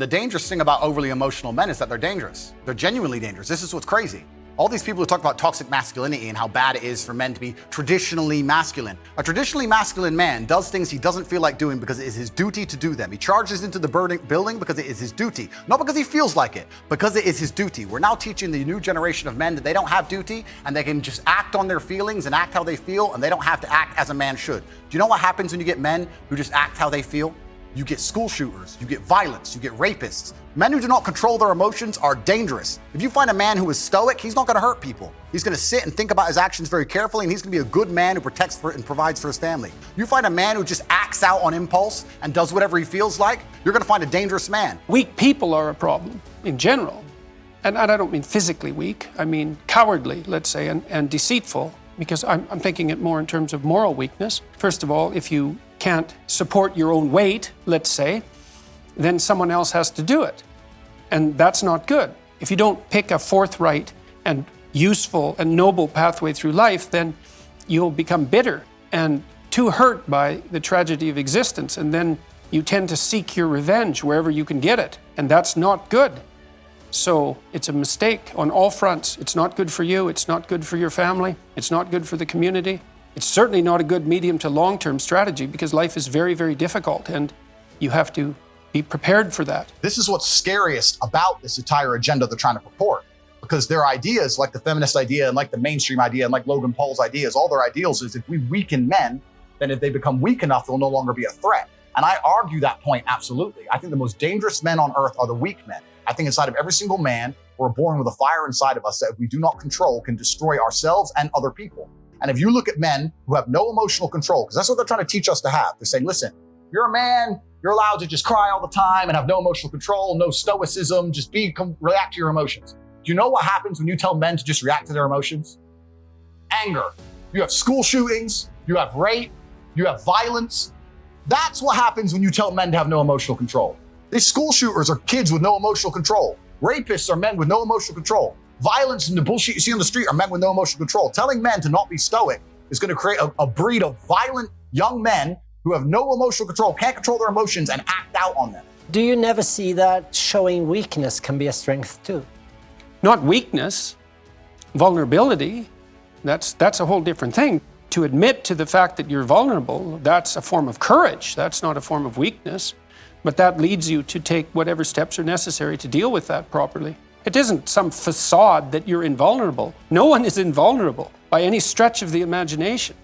The dangerous thing about overly emotional men is that they're dangerous. They're genuinely dangerous. This is what's crazy. All these people who talk about toxic masculinity and how bad it is for men to be traditionally masculine. A traditionally masculine man does things he doesn't feel like doing because it is his duty to do them. He charges into the building because it is his duty. Not because he feels like it, because it is his duty. We're now teaching the new generation of men that they don't have duty and they can just act on their feelings and act how they feel, and they don't have to act as a man should. Do you know what happens when you get men who just act how they feel? You get school shooters, you get violence, you get rapists. Men who do not control their emotions are dangerous. If you find a man who is stoic, he's not gonna hurt people. He's gonna sit and think about his actions very carefully, and he's gonna be a good man who protects and provides for his family. You find a man who just acts out on impulse and does whatever he feels like, you're gonna find a dangerous man. Weak people are a problem in general. And I don't mean physically weak, I mean cowardly, let's say, and deceitful, because I'm thinking it more in terms of moral weakness. First of all, if you can't support your own weight, let's say, then someone else has to do it. And that's not good. If you don't pick a forthright and useful and noble pathway through life, then you'll become bitter and too hurt by the tragedy of existence. And then you tend to seek your revenge wherever you can get it. And that's not good. So it's a mistake on all fronts. It's not good for you. It's not good for your family. It's not good for the community. It's certainly not a good medium to long-term strategy, because life is very, very difficult and you have to be prepared for that. This is what's scariest about this entire agenda they're trying to purport, because their ideas, like the feminist idea and like the mainstream idea and like Logan Paul's ideas, all their ideals is if we weaken men, then if they become weak enough, they'll no longer be a threat. And I argue that point absolutely. I think the most dangerous men on earth are the weak men. I think inside of every single man, we're born with a fire inside of us that if we do not control, can destroy ourselves and other people. And if you look at men who have no emotional control, because that's what they're trying to teach us to have. They're saying, listen, you're a man, you're allowed to just cry all the time and have no emotional control, no stoicism, just react to your emotions. Do you know what happens when you tell men to just react to their emotions? Anger. You have school shootings, you have rape, you have violence. That's what happens when you tell men to have no emotional control. These school shooters are kids with no emotional control. Rapists are men with no emotional control. Violence and the bullshit you see on the street are men with no emotional control. Telling men to not be stoic is going to create a breed of violent young men who have no emotional control, can't control their emotions, and act out on them. Do you never see that showing weakness can be a strength too? Not weakness, vulnerability. That's a whole different thing. To admit to the fact that you're vulnerable, that's a form of courage. That's not a form of weakness. But that leads you to take whatever steps are necessary to deal with that properly. It isn't some facade that you're invulnerable. No one is invulnerable by any stretch of the imagination.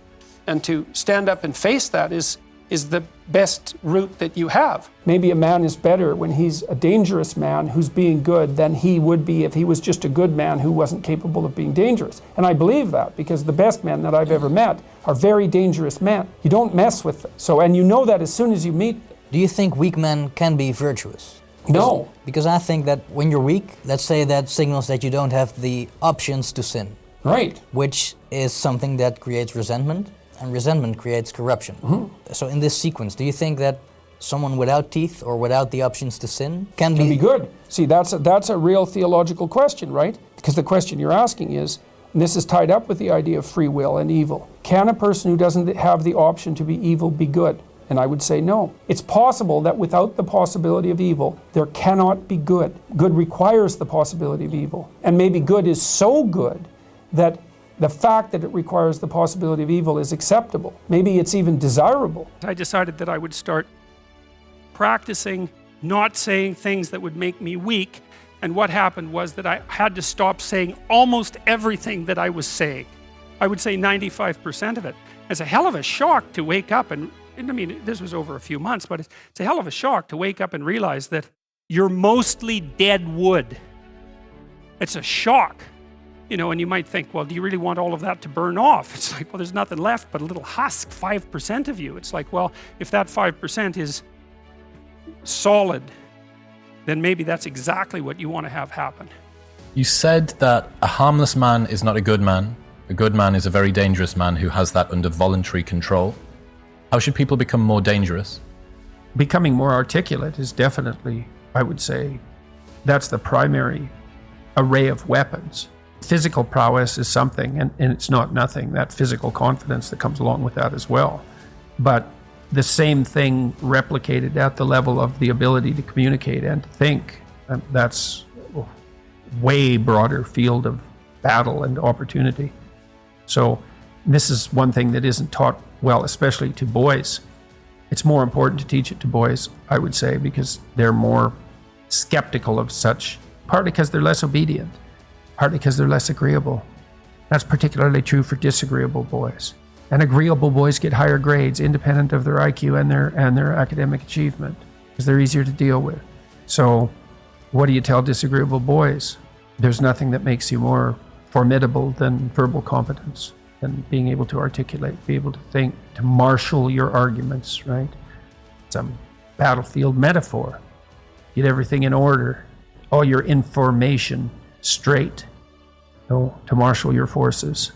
And to stand up and face that is the best route that you have. Maybe a man is better when he's a dangerous man who's being good than he would be if he was just a good man who wasn't capable of being dangerous. And I believe that because the best men that I've ever met are very dangerous men. You don't mess with them. So, and you know that as soon as you meet them. Do you think weak men can be virtuous? No. Because I think that when you're weak, let's say that signals that you don't have the options to sin. Right. Which is something that creates resentment, and resentment creates corruption. Mm-hmm. So in this sequence, do you think that someone without teeth or without the options to sin can be good? See, that's a real theological question, right? Because the question you're asking is, and this is tied up with the idea of free will and evil. Can a person who doesn't have the option to be evil be good? And I would say no. It's possible that without the possibility of evil, there cannot be good. Good requires the possibility of evil. And maybe good is so good that the fact that it requires the possibility of evil is acceptable. Maybe it's even desirable. I decided that I would start practicing not saying things that would make me weak. And what happened was that I had to stop saying almost everything that I was saying. I would say 95% of it. It's a hell of a shock to wake up and I mean, this was over a few months, but it's a hell of a shock to wake up and realize that you're mostly dead wood. It's a shock, you know, and you might think, well, do you really want all of that to burn off? It's like, well, there's nothing left but a little husk, 5% of you. It's like, well, if that 5% is solid, then maybe that's exactly what you want to have happen. You said that a harmless man is not a good man. A good man is a very dangerous man who has that under voluntary control. How should people become more dangerous? Becoming more articulate is definitely, I would say, that's the primary array of weapons. Physical prowess is something, and it's not nothing, that physical confidence that comes along with that as well. But the same thing replicated at the level of the ability to communicate and to think. That's a way broader field of battle and opportunity. So this is one thing that isn't taught well, especially to boys. It's more important to teach it to boys, I would say, because they're more skeptical of such, partly because they're less obedient, partly because they're less agreeable. That's particularly true for disagreeable boys. And agreeable boys get higher grades independent of their IQ and their academic achievement, because they're easier to deal with. So what do you tell disagreeable boys? There's nothing that makes you more formidable than verbal competence, than being able to articulate, be able to think, to marshal your arguments, right? It's a battlefield metaphor. Get everything in order, all your information straight, to marshal your forces.